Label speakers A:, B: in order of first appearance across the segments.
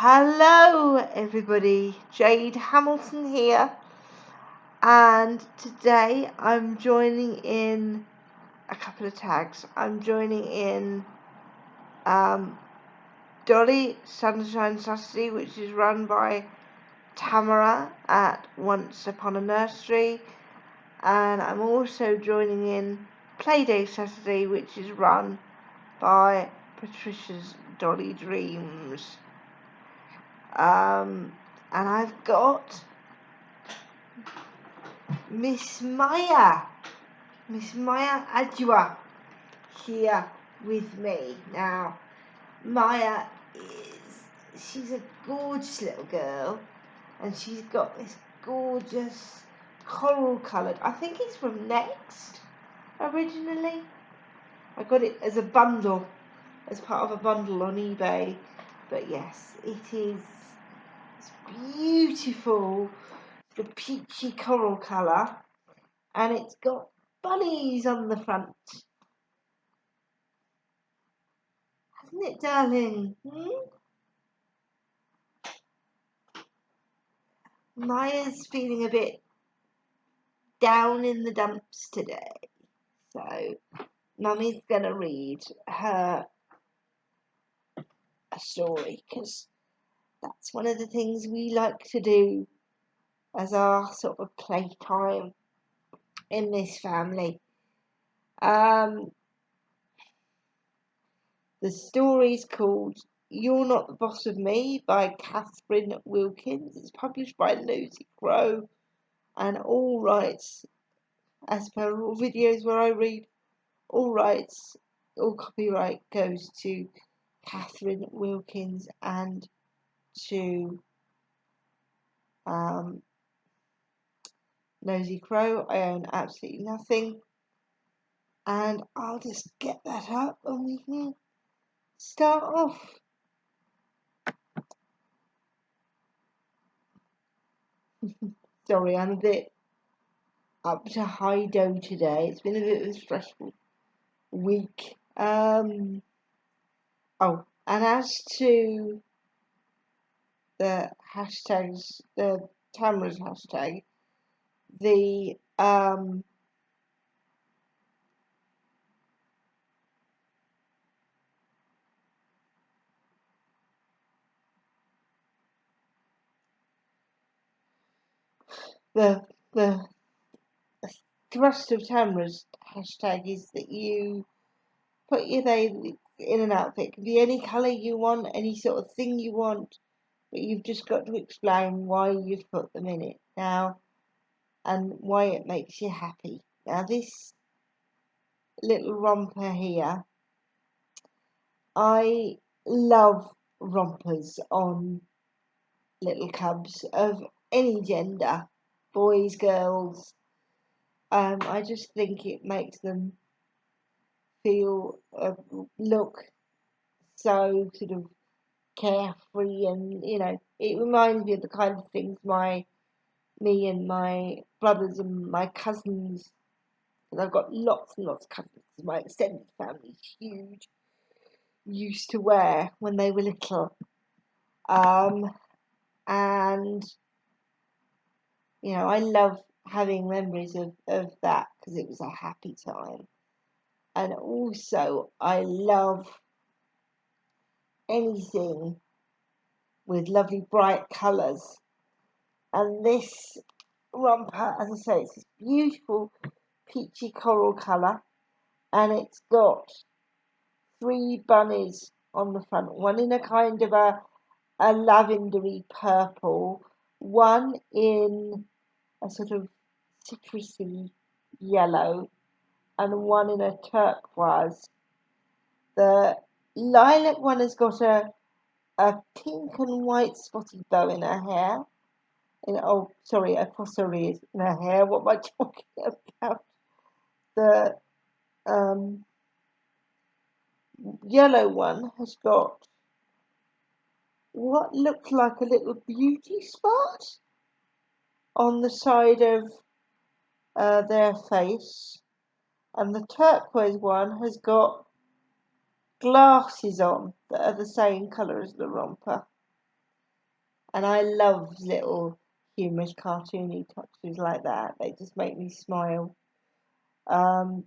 A: Hello everybody, Jade Hamilton here, and today I'm joining in a couple of tags. I'm joining in Dolly Sunshine Saturday, which is run by Tamara at Once Upon a Nursery, and I'm also joining in Playday Saturday, which is run by Patricia's Dolly Dreams. And I've got Miss Maya Adjua here with me. Now, Maya she's a gorgeous little girl, and she's got this gorgeous coral coloured, I think it's from Next originally. I got it as a bundle, as part of a bundle on eBay, but yes, it is. It's beautiful, the peachy coral colour, and it's got bunnies on the front. Hasn't it, darling? Maya's feeling a bit down in the dumps today, so Mummy's going to read her a story, because that's one of the things we like to do as our sort of playtime in this family. The story's called You're Not the Boss of Me by Catherine Wilkins. It's published by Nosy Crow, and all rights, as per all videos where I read, all rights, all copyright goes to Catherine Wilkins and to Nosy Crow. I own absolutely nothing, and I'll just get that up and we can start off. Sorry, I'm a bit up to high dough today. It's been a bit of a stressful week. And as to the hashtags, the Tamara's hashtag, the the thrust of Tamara's hashtag is that you put your name in an outfit. It can be any colour you want, any sort of thing you want, but you've just got to explain why you've put them in it now and why it makes you happy. Now, this little romper here, I love rompers on little cubs of any gender, boys, girls. I just think it makes them feel, look so sort of carefree, and it reminds me of the kind of things me and my brothers and my cousins, and I've got lots and lots of cousins, my extended family's huge, used to wear when they were little. And I love having memories of that, because it was a happy time. And also I love anything with lovely bright colours, and this romper, as I say, it's this beautiful peachy coral colour, and it's got 3 bunnies on the front, one in a kind of a lavendery purple, one in a sort of citrusy yellow, and one in a turquoise. The lilac one has got a pink and white spotted bow in her hair. A crosserie in her hair. What am I talking about? The yellow one has got what looks like a little beauty spot on the side of their face, and the turquoise one has got glasses on that are the same colour as the romper. And I love little humorous cartoony touches like that. They just make me smile. Um,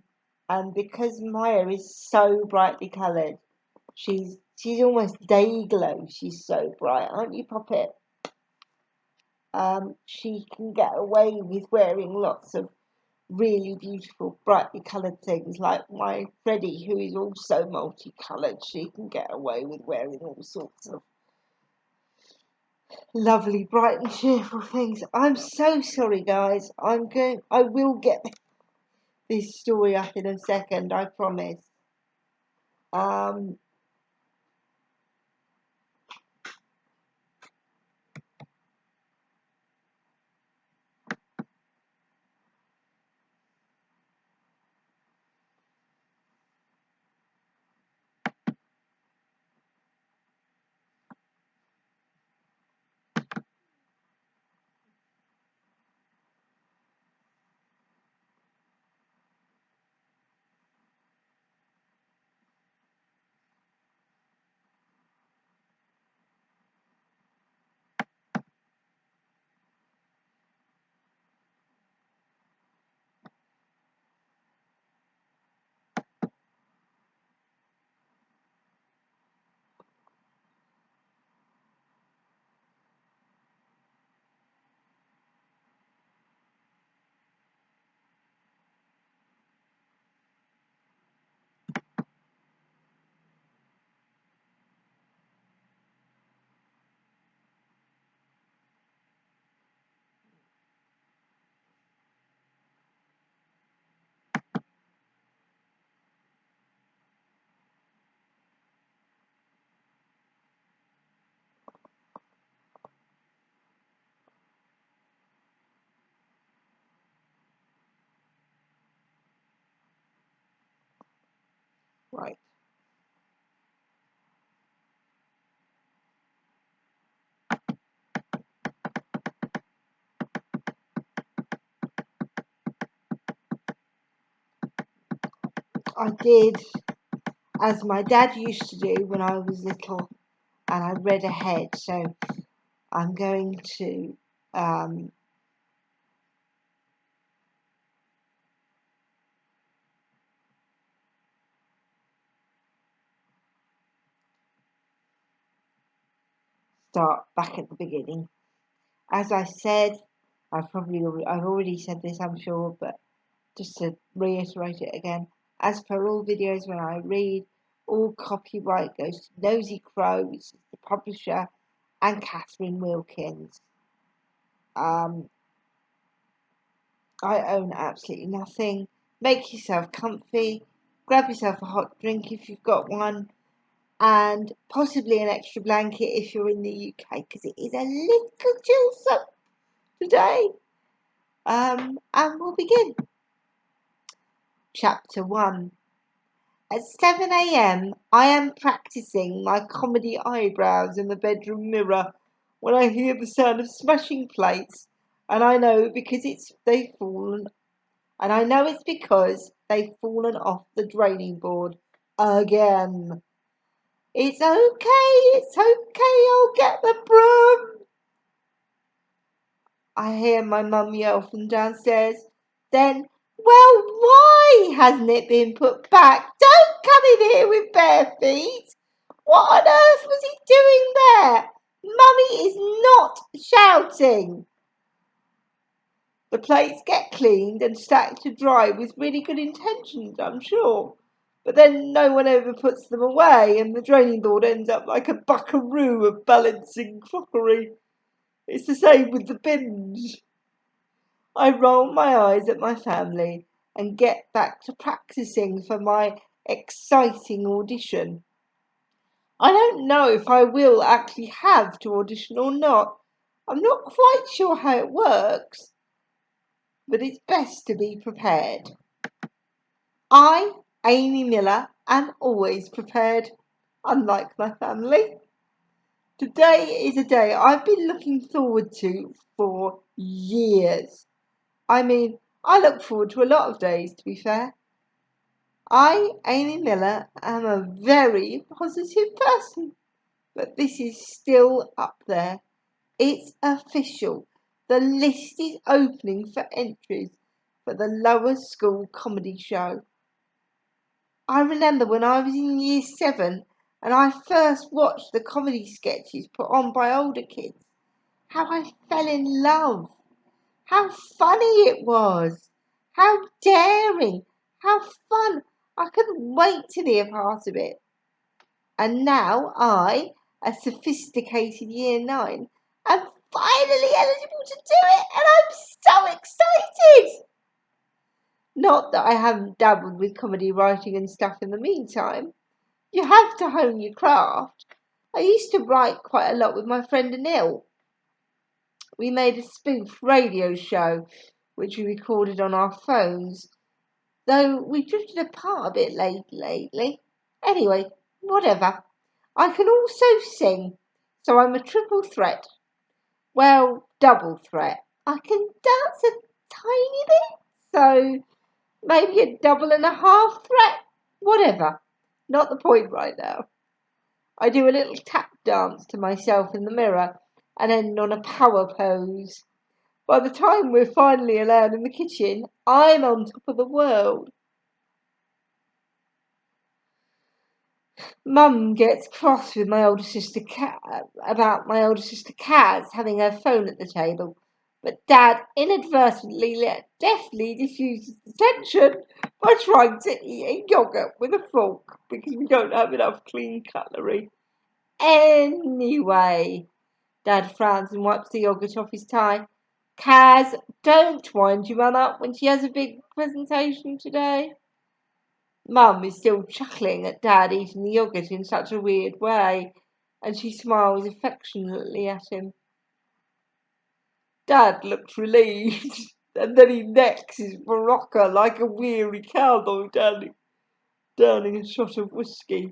A: and because Maya is so brightly coloured, she's almost day glow. She's so bright, aren't you, Poppet? She can get away with wearing lots of really beautiful, brightly coloured things, like my Freddie, who is also multicoloured. She can get away with wearing all sorts of lovely, bright and cheerful things. I'm so sorry, guys. I will get this story up in a second, I promise. Um, right. I did as my dad used to do when I was little, and I read ahead. So I'm going to start back at the beginning. As I said, I've already said this, I'm sure, but just to reiterate it again, as per all videos when I read, all copyright goes to Nosy Crow, which is the publisher, and Catherine Wilkins. I own absolutely nothing. Make yourself comfy, grab yourself a hot drink if you've got one, and possibly an extra blanket if you're in the UK, because it is a little chillsome today. And we'll begin. Chapter 1. At 7 a.m., I am practicing my comedy eyebrows in the bedroom mirror when I hear the sound of smashing plates, and I know they've fallen, and I know it's because they've fallen off the draining board again. It's okay, I'll get the broom. I hear my mum yell from downstairs. Then, well, why hasn't it been put back? Don't come in here with bare feet. What on earth was he doing there? Mummy is not shouting. The plates get cleaned and stacked to dry with really good intentions, I'm sure. But then no one ever puts them away, and the draining board ends up like a buckaroo of balancing crockery. It's the same with the bins. I roll my eyes at my family and get back to practicing for my exciting audition. I don't know if I will actually have to audition or not. I'm not quite sure how it works, but it's best to be prepared. I, Amy Miller, am always prepared, unlike my family. Today is a day I've been looking forward to for years. I mean, I look forward to a lot of days, to be fair. I, Amy Miller, am a very positive person, but this is still up there. It's official. The list is opening for entries for the lower school comedy show. I remember when I was in year 7 and I first watched the comedy sketches put on by older kids, how I fell in love, how funny it was, how daring, how fun. I couldn't wait to be a part of it. And now I, a sophisticated year 9, am finally eligible to do it, and I'm so excited! Not that I haven't dabbled with comedy writing and stuff in the meantime. You have to hone your craft. I used to write quite a lot with my friend Anil. We made a spoof radio show which we recorded on our phones, though we drifted apart a bit lately. Anyway, whatever. I can also sing, so I'm a triple threat. Well, double threat. I can dance a tiny bit, so maybe a double and a half threat. Whatever. Not the point right now. I do a little tap dance to myself in the mirror and end on a power pose. By the time we're finally allowed in the kitchen, I'm on top of the world. Mum gets cross with my older sister about my older sister Kaz having her phone at the table, but Dad inadvertently deftly diffuses the tension by trying to eat a yogurt with a fork because we don't have enough clean cutlery. Anyway, Dad frowns and wipes the yogurt off his tie. Kaz, don't wind your mum up when she has a big presentation today. Mum is still chuckling at Dad eating the yogurt in such a weird way, and she smiles affectionately at him. Dad looks relieved, and then he necks his Barocca like a weary cowboy downing a shot of whisky.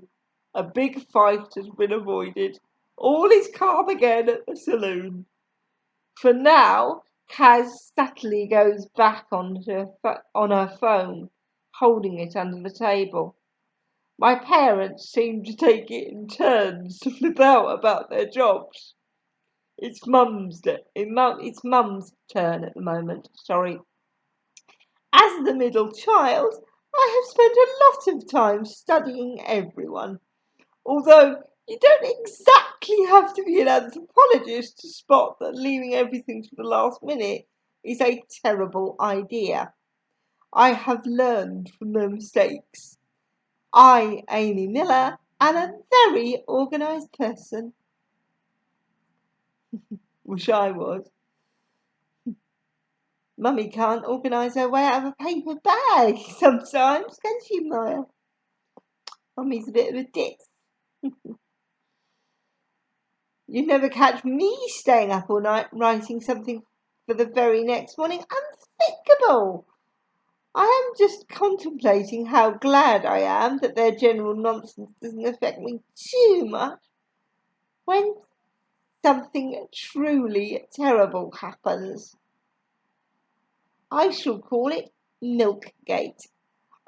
A: A big fight has been avoided. All is calm again at the saloon. For now, Kaz subtly goes back on her phone, holding it under the table. My parents seem to take it in turns to flip out about their jobs. It's Mum's turn at the moment. Sorry. As the middle child, I have spent a lot of time studying everyone. Although you don't exactly have to be an anthropologist to spot that leaving everything to the last minute is a terrible idea. I have learned from their mistakes. I, Amy Miller, am a very organised person. Wish I was. Mummy can't organise her way out of a paper bag sometimes, can she, Maya? Mummy's a bit of a ditz. You'd never catch me staying up all night writing something for the very next morning. Unthinkable! I am just contemplating how glad I am that their general nonsense doesn't affect me too much. When something truly terrible happens, I shall call it Milkgate.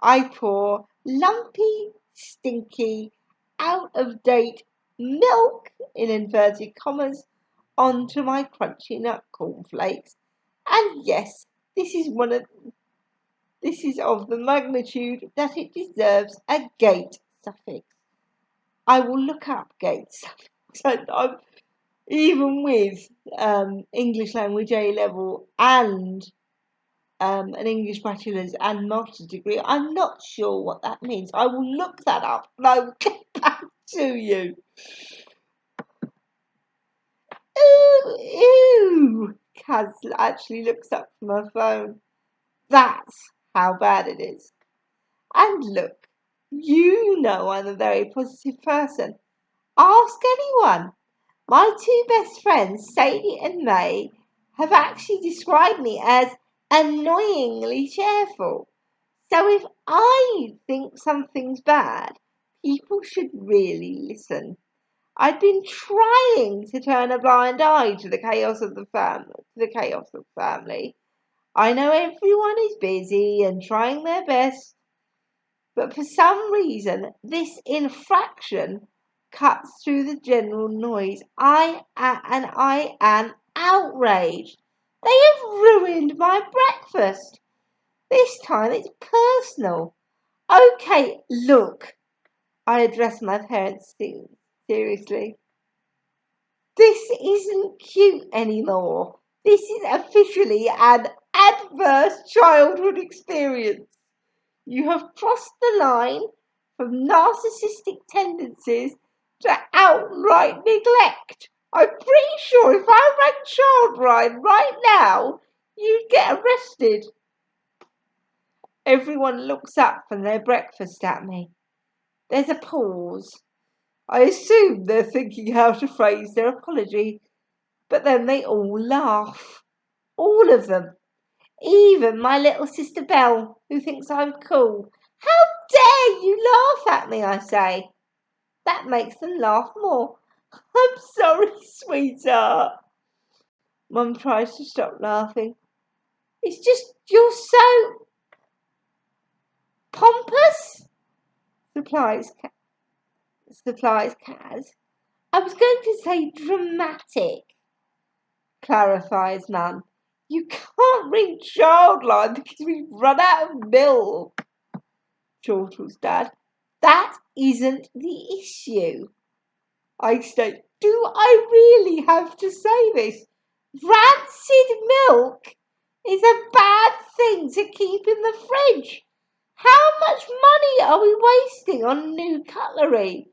A: I pour lumpy, stinky, out-of-date milk, in inverted commas, onto my crunchy nut cornflakes. And yes, this is of the magnitude that it deserves a gate suffix. I will look up gate suffix. Even with English language A level and an English bachelor's and master's degree, I'm not sure what that means. I will look that up and I will get back to you. Ooh! Kaz actually looks up from her phone. That's how bad it is. And look, you know I'm a very positive person. Ask anyone. My two best friends, Sadie and May, have actually described me as annoyingly cheerful. So if I think something's bad, people should really listen. I've been trying to turn a blind eye to the chaos of the family. I know everyone is busy and trying their best, but for some reason, this infraction cuts through the general noise. I am outraged. They have ruined my breakfast. This time it's personal. Okay, look, I addressed my parents seriously. This isn't cute anymore. This is officially an adverse childhood experience. You have crossed the line from narcissistic tendencies to outright neglect. I'm pretty sure if I rang Childline right now, you'd get arrested. Everyone looks up from their breakfast at me. There's a pause. I assume they're thinking how to phrase their apology, but then they all laugh. All of them. Even my little sister Belle, who thinks I'm cool. How dare you laugh at me, I say. That makes them laugh more. I'm sorry, sweetheart. Mum tries to stop laughing. It's just you're so pompous, replies Kaz. I was going to say dramatic, clarifies Mum. You can't ring Childline because we've run out of milk, chortles Dad. That isn't the issue. I state, do I really have to say this? Rancid milk is a bad thing to keep in the fridge. How much money are we wasting on new cutlery?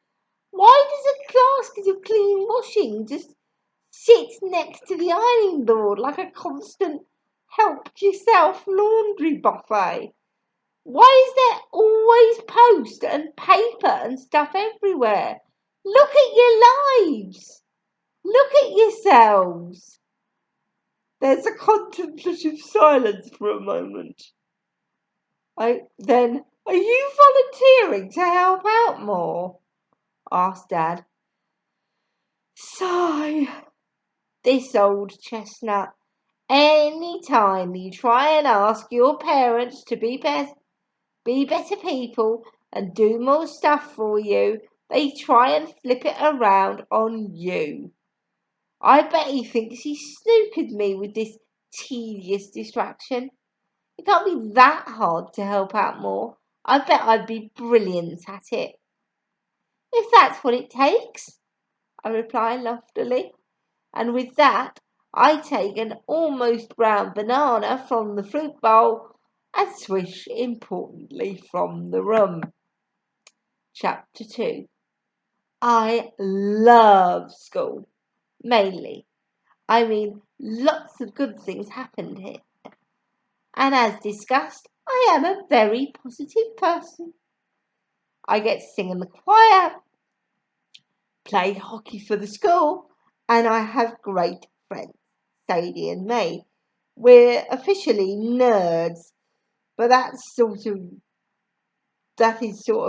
A: Why does a basket of clean washing just sit next to the ironing board like a constant help yourself laundry buffet? Why is there always post and paper and stuff everywhere? Look at your lives. Look at yourselves. There's a contemplative silence for a moment. Then, are you volunteering to help out more? Asked Dad. Sigh. This old chestnut. Any time you try and ask your parents to be better people and do more stuff for you, they try and flip it around on you. I bet he thinks he snookered me with this tedious distraction. It can't be that hard to help out more. I bet I'd be brilliant at it. If that's what it takes, I reply loftily, and with that I take an almost brown banana from the fruit bowl and swish importantly from the room. Chapter 2. I love school. Mainly. I mean, lots of good things happened here. And as discussed, I am a very positive person. I get to sing in the choir, play hockey for the school, and I have great friends, Sadie and May. We're officially nerds, but that is sort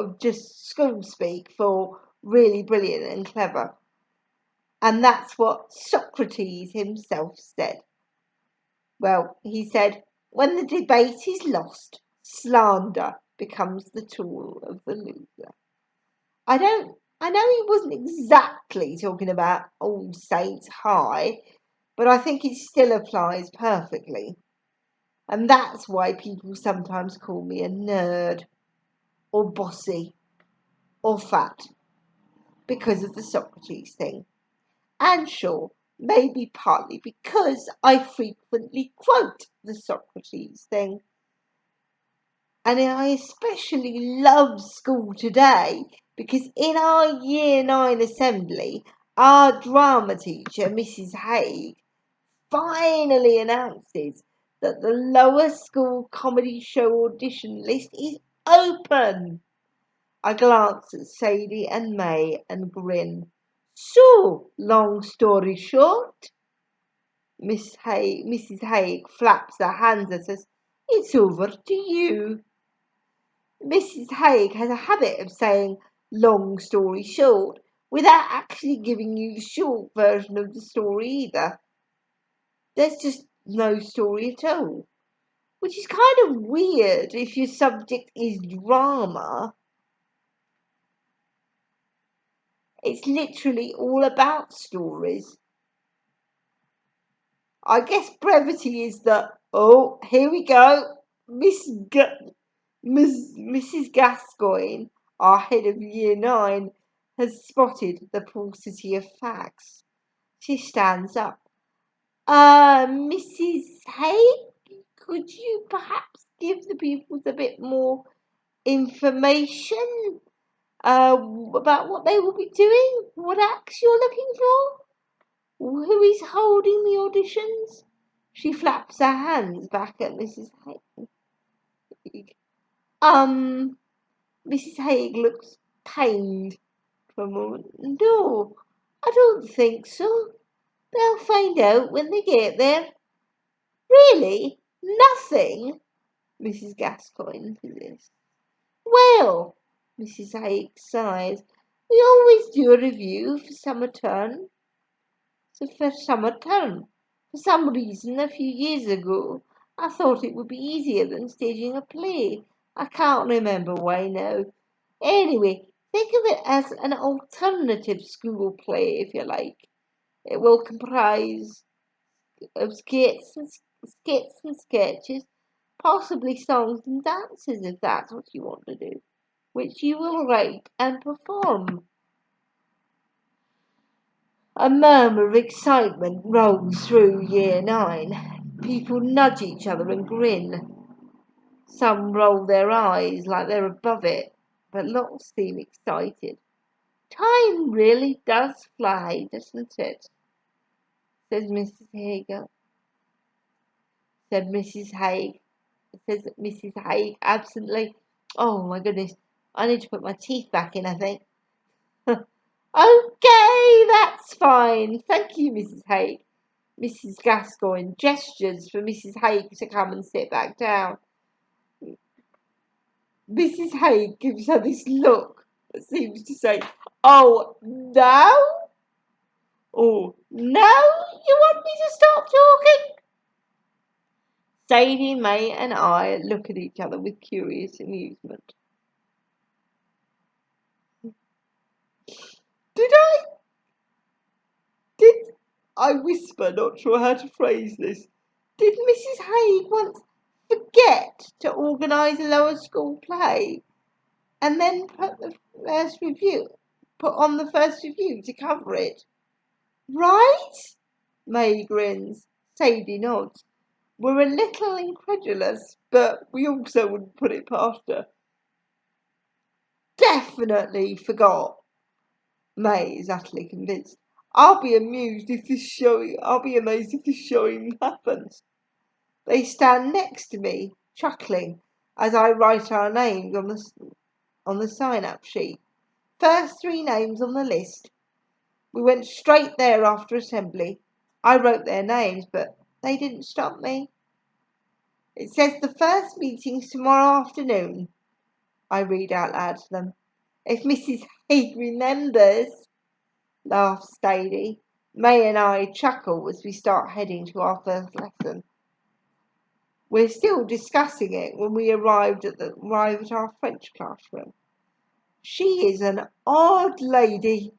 A: of just school speak for really brilliant and clever. And that's what Socrates himself said. Well, he said, when the debate is lost, slander becomes the tool of the loser. I know he wasn't exactly talking about All Saints High, but I think it still applies perfectly. And that's why people sometimes call me a nerd, or bossy, or fat, because of the Socrates thing. And sure, maybe partly because I frequently quote the Socrates thing. And I especially love school today because in our Year 9 assembly, our drama teacher, Mrs. Haig, finally announces that the lower school comedy show audition list is open. I glance at Sadie and May and grin. So, long story short, Mrs. Haig flaps her hands at us. It's over to you. Mrs. Haig has a habit of saying long story short without actually giving you the short version of the story either. There's just no story at all, which is kind of weird if your subject is drama. It's literally all about stories. I guess brevity is the, oh, here we go. Mrs. Gascoigne, our head of Year 9, has spotted the paucity of facts. She stands up. Mrs. Hay, could you perhaps give the pupils a bit more information about what they will be doing? What acts you're looking for? Who is holding the auditions? She flaps her hands back at Mrs. Haig. Mrs. Haig looks pained for a moment. No, I don't think so. They'll find out when they get there. Really? Nothing? Mrs. Gascoigne insists. Well, Mrs. Haig sighs. We always do a review for summer term. For some reason, a few years ago, I thought it would be easier than staging a play. I can't remember why now. Anyway, think of it as an alternative school play, if you like. It will comprise of skits and sketches, possibly songs and dances, if that's what you want to do, which you will write and perform. A murmur of excitement rolls through Year 9. People nudge each other and grin. Some roll their eyes like they're above it, but lots seem excited. Time really does fly, doesn't it? Says Mrs. Hager. Said Mrs. Haig. Says Mrs. Haig absently. Oh my goodness, I need to put my teeth back in, I think. Okay, that's fine. Thank you, Mrs. Haig. Mrs. Gascoigne gestures for Mrs. Haig to come and sit back down. Mrs. Haig gives her this look that seems to say, oh, no? Oh, no? You want me to stop talking? Sadie, May, and I look at each other with curious amusement. Did I whisper, not sure how to phrase this. Did Mrs. Haig once forget to organise a lower school play and then put on the first review to cover it? Right? May grins. Sadie nods. We're a little incredulous, but we also wouldn't put it past her. Definitely forgot. May is utterly convinced. I'll be amazed if this showing happens. They stand next to me, chuckling, as I write our names on the sign-up sheet. First 3 names on the list. We went straight there after assembly. I wrote their names, but they didn't stop me. It says the first meeting's tomorrow afternoon. I read out loud to them. If Mrs. Haig remembers, laughs Sadie. May and I chuckle as we start heading to our first lesson. We're still discussing it when we arrive at our French classroom. She is an odd lady,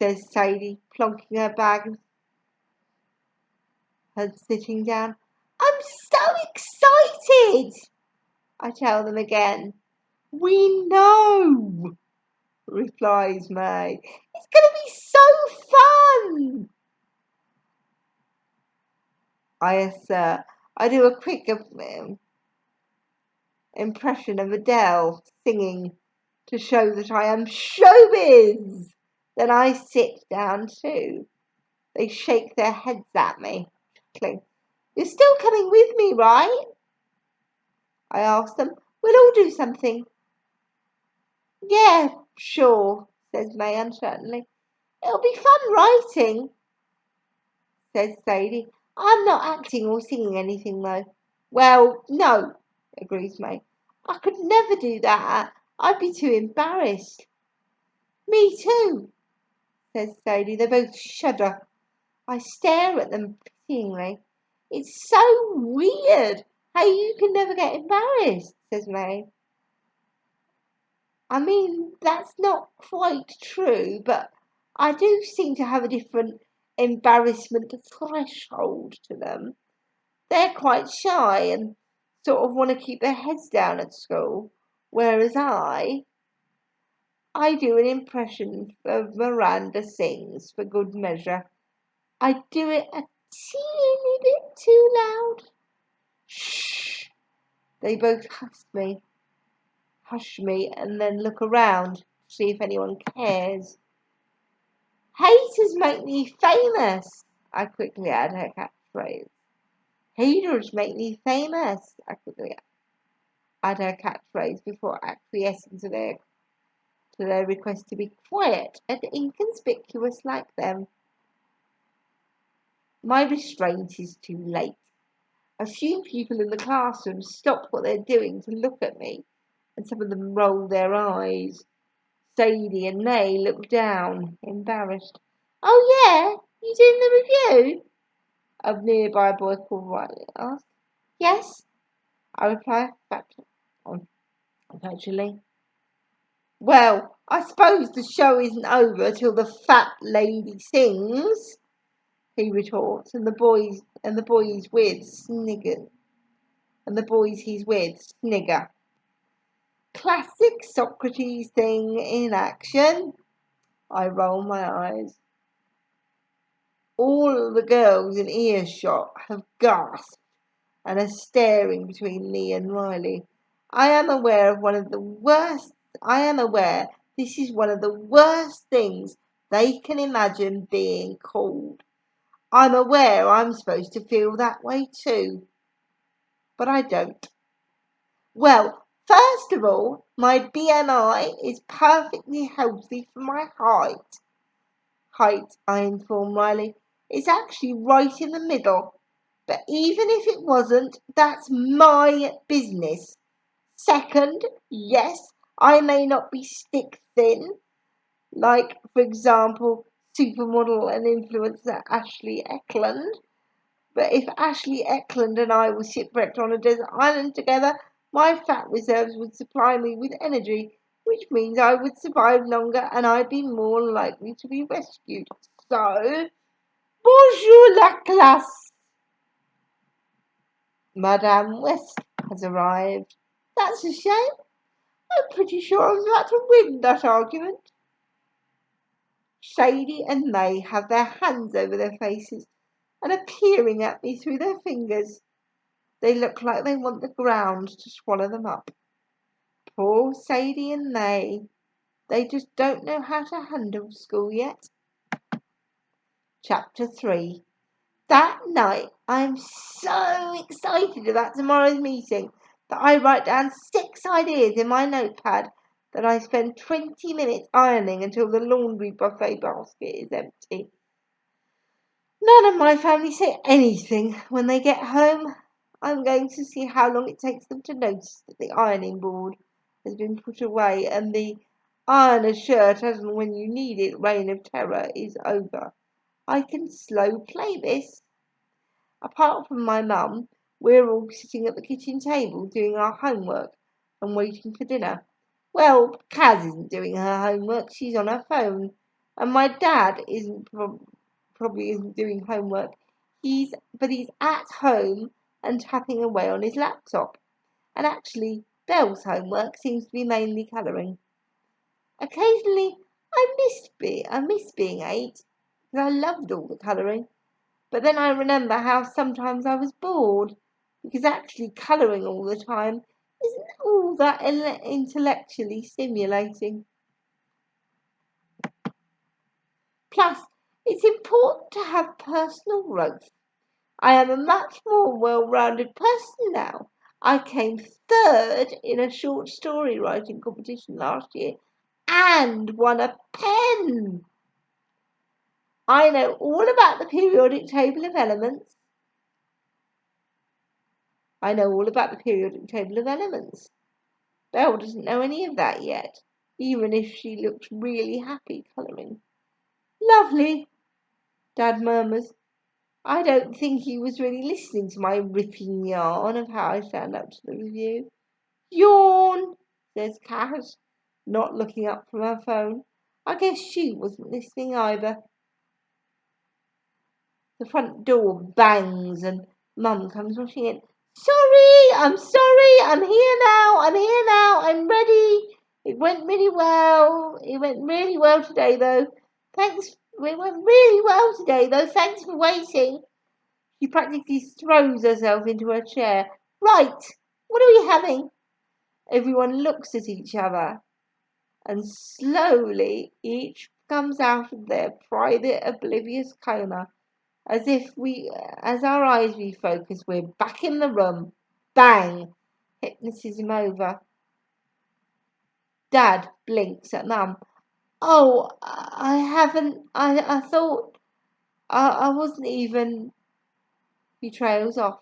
A: says Sadie, plonking her bag and sitting down. I'm so excited, I tell them again. We know, replies May. It's going to be so fun, I assert. I do a quick impression of Adele singing to show that I am showbiz. Then I sit down too. They shake their heads at me, chuckling. You're still coming with me, right? I ask them. We'll all do something. Yeah, sure, says May uncertainly. It'll be fun writing, says Sadie. I'm not acting or singing anything though. Well, no, agrees May. I could never do that. I'd be too embarrassed. Me too, says Sadie. They both shudder. I stare at them pityingly. It's so weird how you can never get embarrassed, says May. I mean, that's not quite true, but I do seem to have a different embarrassment threshold to them. They're quite shy and sort of want to keep their heads down at school, whereas I do an impression of Miranda Sings for good measure. I do it a teeny bit too loud. Shh! They both hush me, and then look around to see if anyone cares. Haters make me famous, I quickly add her catchphrase. Haters make me famous, I quickly add her catchphrase before acquiescing to their request to be quiet and inconspicuous like them. My restraint is too late. A few people in the classroom stop what they're doing to look at me, and some of them roll their eyes. Sadie and May look down, embarrassed. Oh yeah, you doing the review? A nearby boy called Riley asked. Yes, I reply factually. Well, I suppose the show isn't over till the fat lady sings, he retorts, and the boys he's with snigger. Classic Socrates thing in action. I roll my eyes. All the girls in earshot have gasped and are staring between me and Riley. I am aware this is one of the worst things they can imagine being called. I'm aware I'm supposed to feel that way too, but I don't. Well, first of all, my BMI is perfectly healthy for my height, I informed Riley. It's actually right in the middle. But even if it wasn't, that's my business. Second, yes, I may not be stick thin, like, for example, supermodel and influencer Ashley Eckland. But if Ashley Eckland and I were shipwrecked on a desert island together, my fat reserves would supply me with energy, which means I would survive longer and I'd be more likely to be rescued. So, bonjour la classe! Madame West has arrived. That's a shame. I'm pretty sure I was about to win that argument. Sadie and May have their hands over their faces and are peering at me through their fingers. They look like they want the ground to swallow them up. Poor Sadie and May. They just don't know how to handle school yet. Chapter 3. That night, I am so excited about tomorrow's meeting that I write down 6 ideas in my notepad that I spend 20 minutes ironing until the laundry buffet basket is empty. None of my family say anything when they get home. I'm going to see how long it takes them to notice that the ironing board has been put away and the iron a shirt as and when you need it reign of terror is over. I can slow play this. Apart from my mum, we're all sitting at the kitchen table doing our homework and waiting for dinner. Well, Kaz isn't doing her homework, she's on her phone. And my dad probably isn't doing homework. He's at home and tapping away on his laptop. And actually, Belle's homework seems to be mainly colouring. Occasionally, I miss being 8 because I loved all the colouring. But then I remember how sometimes I was bored, because actually colouring all the time isn't all that intellectually stimulating. Plus, it's important to have personal growth. I am a much more well-rounded person now. I came third in a short story writing competition last year and won a pen. I know all about the periodic table of elements. Belle doesn't know any of that yet, even if she looks really happy colouring. Lovely, Dad murmurs. I don't think he was really listening to my ripping yarn of how I stand up to the review. Yawn, says Kaz. not looking up from her phone. I guess she wasn't listening either. The front door bangs and Mum comes rushing in. Sorry, I'm here now, I'm ready. It went really well. It went really well today though. Thanks. It went really well today though. Thanks for waiting. She practically throws herself into her chair. Right, what are we having? Everyone looks at each other and slowly each comes out of their private oblivious coma as our eyes refocus, we're back in the room. Bang! Hypnotism over. Dad blinks at Mum. Oh, I haven't. I thought I wasn't even. He trails off.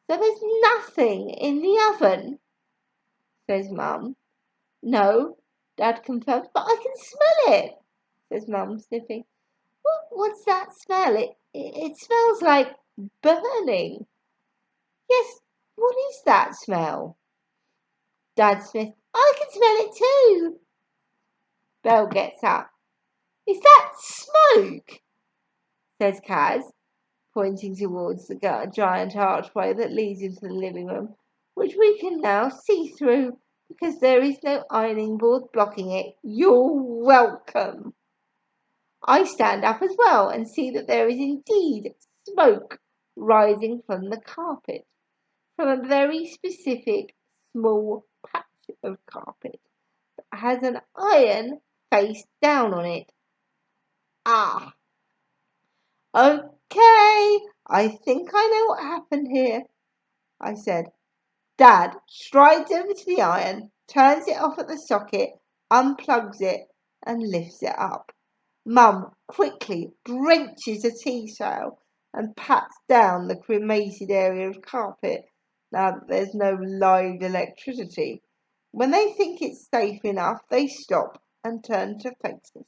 A: So there's nothing in the oven, says Mum. No, Dad confirms, but I can smell it, says Mum, sniffing. What's that smell? It smells like burning. Yes, what is that smell? Dad sniffs. I can smell it too. Belle gets up. Is that smoke? Says Kaz, pointing towards the giant archway that leads into the living room, which we can now see through because there is no ironing board blocking it. You're welcome. I stand up as well and see that there is indeed smoke rising from the carpet, from a very specific small patch of carpet that has an iron face down on it. Ah, okay, I think I know what happened here, I said. Dad strides over to the iron, turns it off at the socket, unplugs it, and lifts it up. Mum quickly drenches a tea towel and pats down the cremated area of carpet now that there's no live electricity. When they think it's safe enough, they stop and turn to face us.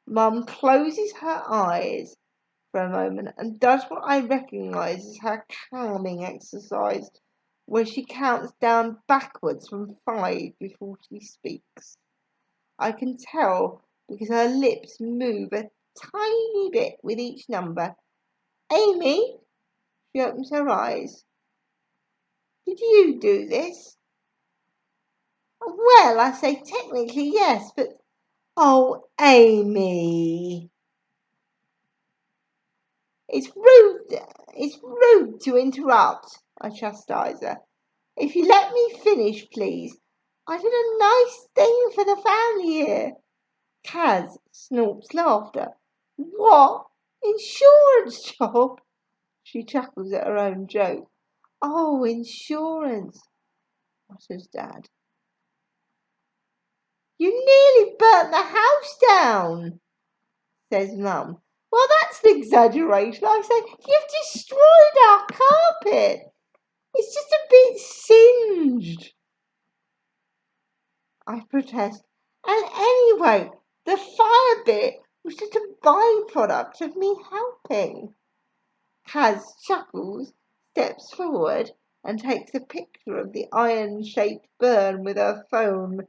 A: Mum closes her eyes for a moment and does what I recognise as her calming exercise, where she counts down backwards from 5 before she speaks. I can tell because her lips move a tiny bit with each number. Amy, she opens her eyes. Did you do this? Well, I say technically yes, but oh, Amy. It's rude to interrupt, I chastise her. If you let me finish, please. I did a nice thing for the family here. Kaz snorts laughter. What? Insurance job? She chuckles at her own joke. Oh, insurance, mutters Dad. You nearly burnt the house down, says Mum. Well, that's an exaggeration. I say, you've destroyed our carpet. It's just a bit singed. I protest. And anyway, the fire bit was just a byproduct of me helping. Kaz chuckles, steps forward, and takes a picture of the iron-shaped burn with her phone.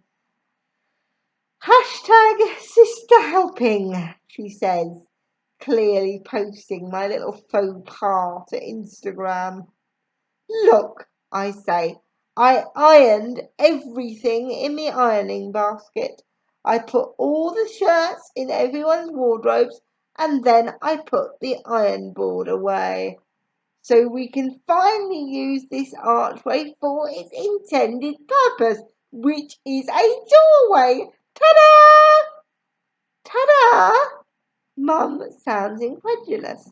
A: Hashtag sister helping, she says, clearly posting my little faux pas to Instagram. Look, I say, I ironed everything in the ironing basket. I put all the shirts in everyone's wardrobes and then I put the iron board away. So we can finally use this archway for its intended purpose, which is a doorway. Ta-da! Ta-da! Mum sounds incredulous.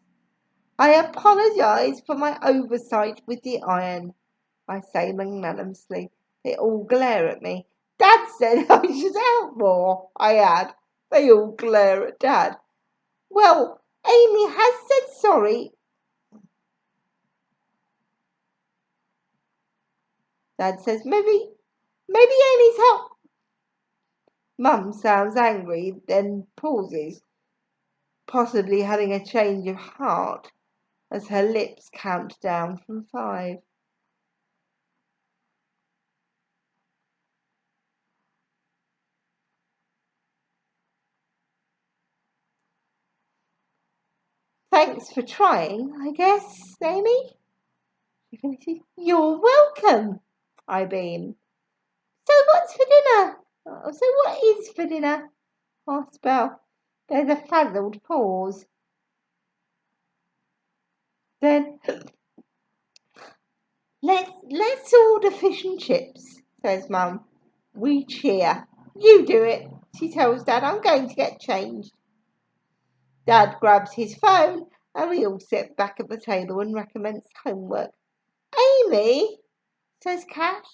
A: I apologise for my oversight with the iron, I say magnanimously. They all glare at me. Dad said I should help more, I add. They all glare at Dad. Well, Amy has said sorry. Dad says, maybe Amy's help. Mum sounds angry, then pauses, possibly having a change of heart as her lips count down from 5. Thanks for trying, I guess, Amy. She finishes. You're welcome, I beam. So what's for dinner? So what is for dinner? Asks Belle. There's a frazzled pause. Then let's order fish and chips, says Mum. We cheer. You do it, she tells Dad. I'm going to get changed. Dad grabs his phone and we all sit back at the table and recommence homework. Amy, says Cash,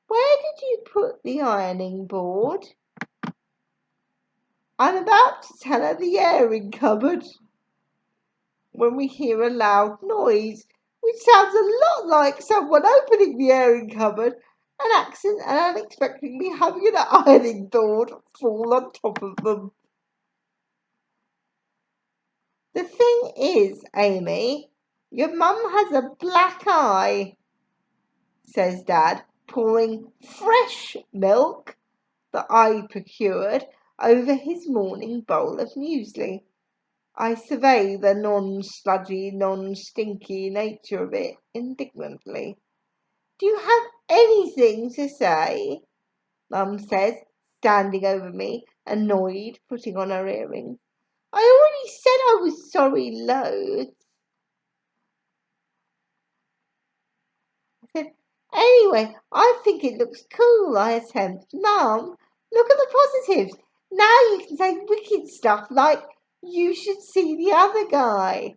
A: where did you put the ironing board? I'm about to tell her the airing cupboard when we hear a loud noise, which sounds a lot like someone opening the airing cupboard and unexpectedly having an ironing board fall on top of them. The thing is, Amy, your mum has a black eye, says Dad, pouring fresh milk that I procured over his morning bowl of muesli. I survey the non-sludgy, non-stinky nature of it indignantly. Do you have anything to say? Mum says, standing over me, annoyed, putting on her earrings. I already said I was sorry loads. I said, anyway, I think it looks cool, I attempt. Mum, look at the positives. Now you can say wicked stuff like, you should see the other guy.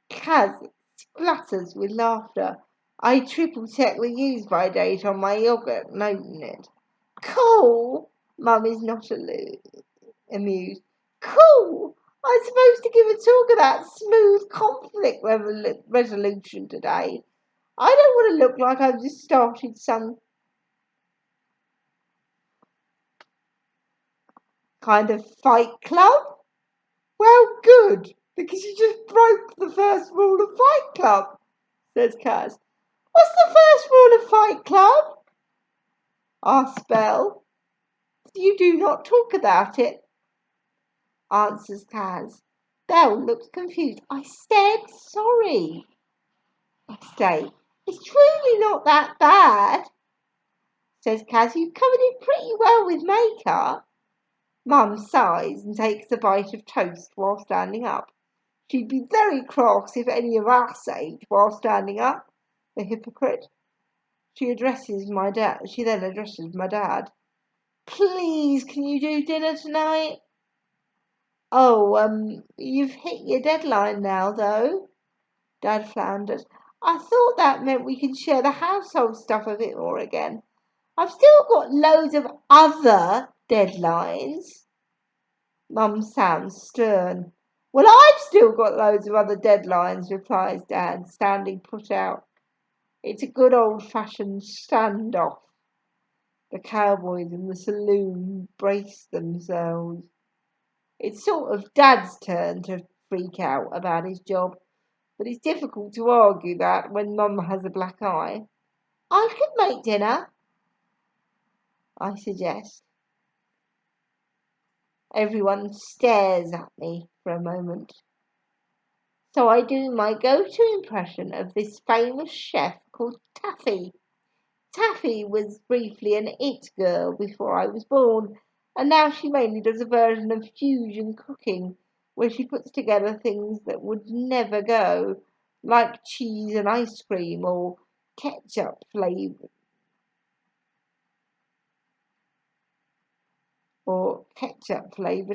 A: Kaz splutters with laughter. I triple check the use by date on my yogurt, noting it. Cool! Mum is not amused. Cool! I'm supposed to give a talk about smooth conflict resolution today. I don't want to look like I've just started some kind of fight club. Well, good, because you just broke the first rule of Fight Club, says Kaz. What's the first rule of Fight Club? Asks Belle. You do not talk about it, answers Kaz. Belle looks confused. I said sorry. I say, it's truly not that bad, says Kaz. You've covered it pretty well with makeup. Mum sighs and takes a bite of toast while standing up. She'd be very cross if any of us ate while standing up. The hypocrite. She then addresses my dad. Please, can you do dinner tonight? Oh, you've hit your deadline now, though. Dad floundered. I thought that meant we could share the household stuff a bit more again. I've still got loads of other deadlines. Mum sounds stern. Well, I've still got loads of other deadlines, replies Dad, standing put out. It's a good old-fashioned standoff. The cowboys in the saloon brace themselves. It's sort of Dad's turn to freak out about his job, but it's difficult to argue that when Mum has a black eye. I could make dinner, I suggest. Everyone stares at me for a moment. So I do my go-to impression of this famous chef called Taffy. Taffy was briefly an it girl before I was born, and now she mainly does a version of fusion cooking where she puts together things that would never go, like cheese and ice cream or ketchup flavored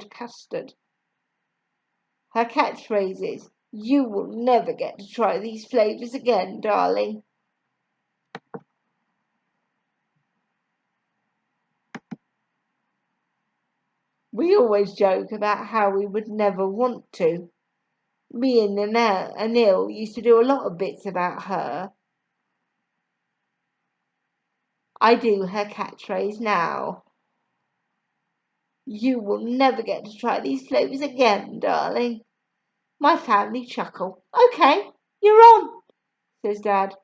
A: custard. Her catchphrase is, "You will never get to try these flavors again, darling." We always joke about how we would never want to. Me and Anil used to do a lot of bits about her. I do her catchphrase now. You will never get to try these flavors again, darling. My family chuckle. Okay, you're on, says Dad.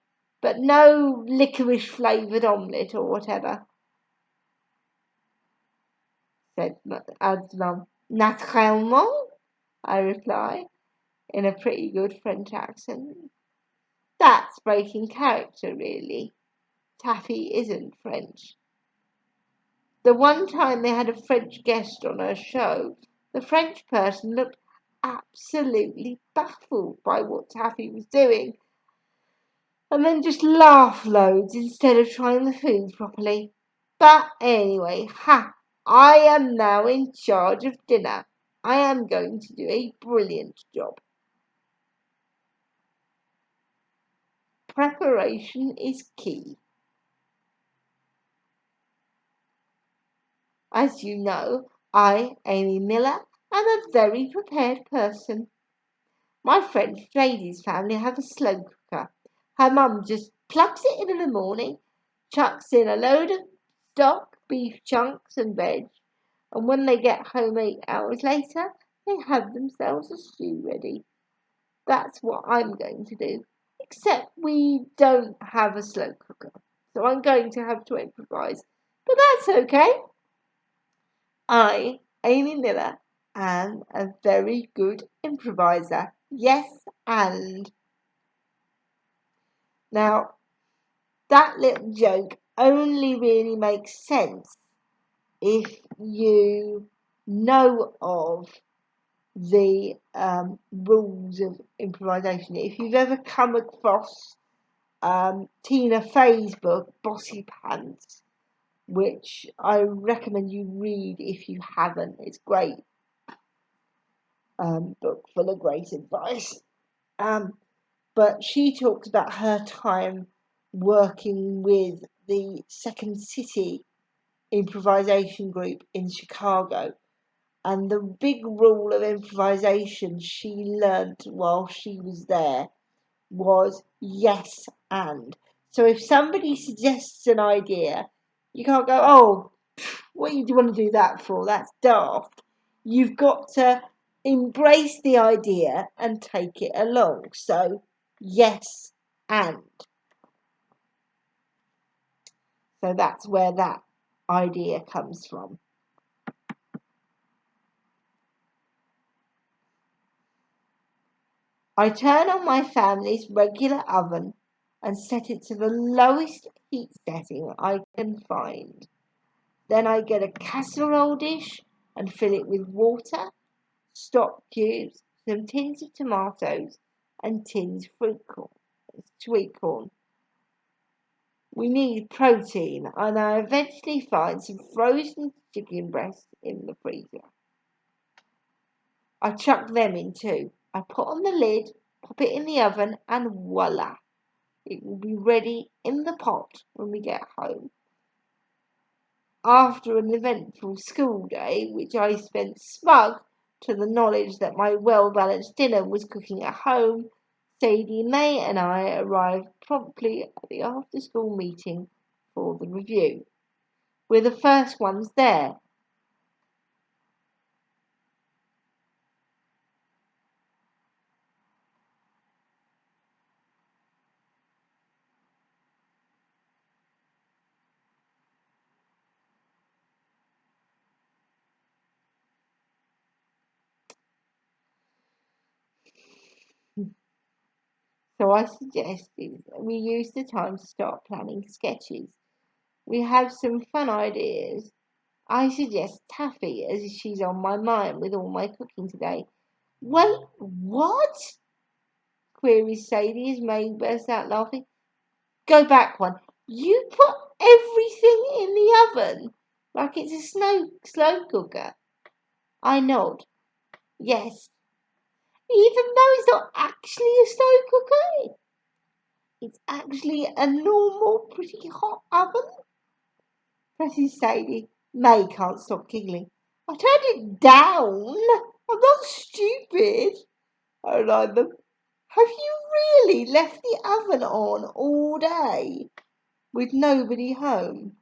A: But no licorice flavoured omelette or whatever, adds Mum. Naturellement, I reply. in a pretty good French accent. That's breaking character, really. Taffy isn't French. The one time they had a French guest on her show, the French person looked absolutely baffled by what Taffy was doing and then just laughed loads instead of trying the food properly. But anyway, I am now in charge of dinner. I am going to do a brilliant job. Preparation is key. As you know, I, Amy Miller, am a very prepared person. My friend Sadie's family have a slow cooker. Her mum just plugs it in the morning, chucks in a load of stock, beef chunks and veg, and when they get home 8 hours later, they have themselves a stew ready. That's what I'm going to do. Except we don't have a slow cooker, so I'm going to have to improvise. But that's okay. I, Amy Miller, am a very good improviser. Yes, and now that little joke only really makes sense if you know of the rules of improvisation. If you've ever come across Tina Fey's book, Bossy Pants, which I recommend you read if you haven't. It's great. Book full of great advice. But she talks about her time working with the Second City improvisation group in Chicago. And the big rule of improvisation she learnt while she was there was yes and. So if somebody suggests an idea, you can't go, oh, what do you want to do that for? That's daft. You've got to embrace the idea and take it along. So, yes and. So that's where that idea comes from. I turn on my family's regular oven and set it to the lowest heat setting I can find. Then I get a casserole dish and fill it with water, stock cubes, some tins of tomatoes, and tins sweet corn. We need protein, and I eventually find some frozen chicken breasts in the freezer. I chuck them in too. I put on the lid, pop it in the oven, and voila! It will be ready in the pot when we get home. After an eventful school day, which I spent smug to the knowledge that my well-balanced dinner was cooking at home, Sadie May and I arrived promptly at the after-school meeting for the review. We're the first ones there. So I suggested we use the time to start planning sketches. We have some fun ideas. I suggest Taffy as she's on my mind with all my cooking today. Wait, what? Queries Sadie as May bursts out laughing. Go back one. You put everything in the oven like it's a slow cooker. I nod. Yes. Even though it's not actually a slow cooker, it's actually a normal, pretty hot oven. Presses Sadie. May can't stop giggling. I turned it down. I'm not stupid. I remind them. Have you really left the oven on all day with nobody home?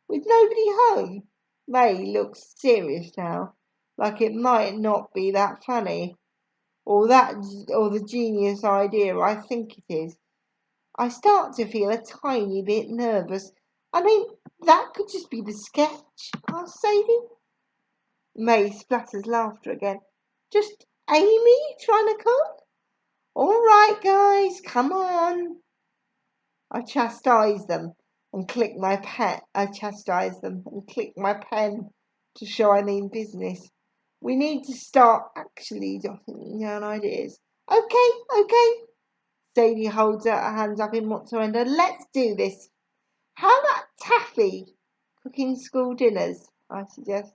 A: With nobody home? May looks serious now, like it might not be that funny, or the genius idea I think it is. I start to feel a tiny bit nervous. I mean, that could just be the sketch, asked Sadie. May splatters laughter again. Just Amy trying to cook? All right, guys, come on. I chastise them and click my pen. I chastise them and click my pen to show I mean business. We need to start actually jotting down ideas. Okay. Sadie holds out her hands up in whatsoever. Let's do this. How about Taffy cooking school dinners? I suggest.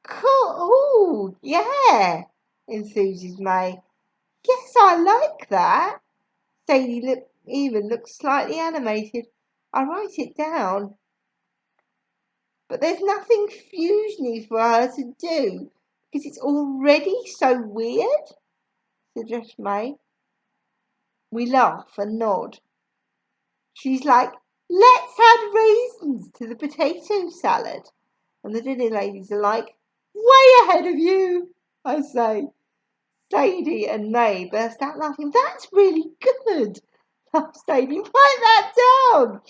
A: Cool. Ooh, yeah, enthuses May. Yes, I like that. Sadie even looks slightly animated. I write it down. But there's nothing fusiony for her to do because it's already so weird, suggests May. We laugh and nod. She's like, let's add raisins to the potato salad. And the dinner ladies are like, way ahead of you, I say. Sadie and May burst out laughing. That's really good. Laughs Sadie. Write that down.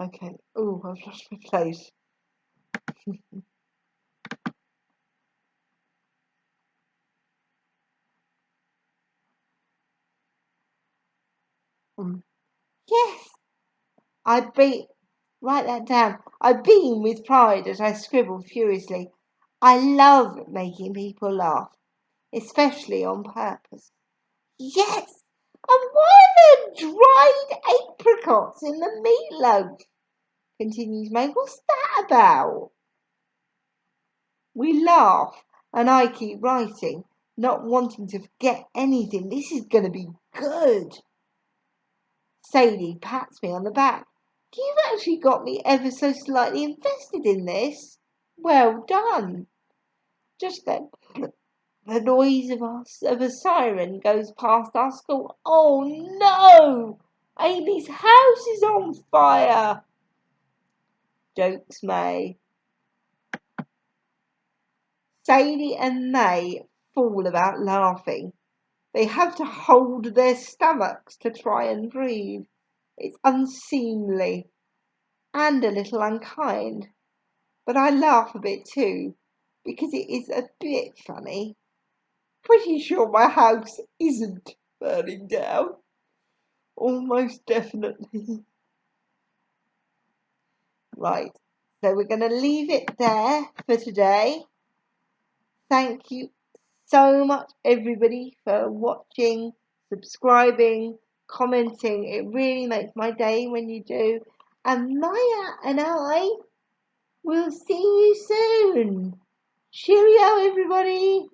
A: Okay. Oh, I've lost my place. Yes, I beat. Write that down. I beam with pride as I scribble furiously. I love making people laugh, especially on purpose. Yes, and why are there dried apricots in the meatloaf? Continues May. What's that about? We laugh, and I keep writing, not wanting to forget anything. This is going to be good. Sadie pats me on the back. You've actually got me ever so slightly invested in this. Well done. Just then, the noise of a siren goes past our school. Oh no! Amy's house is on fire! Jokes May. Sadie and May fall about laughing. They have to hold their stomachs to try and breathe. It's unseemly and a little unkind. But I laugh a bit too, because it is a bit funny. Pretty sure my house isn't burning down. Almost definitely. Right, so we're going to leave it there for today. Thank you so much, everybody, for watching, subscribing, commenting. It really makes my day when you do. And Maya and I will see you soon. Cheerio, everybody.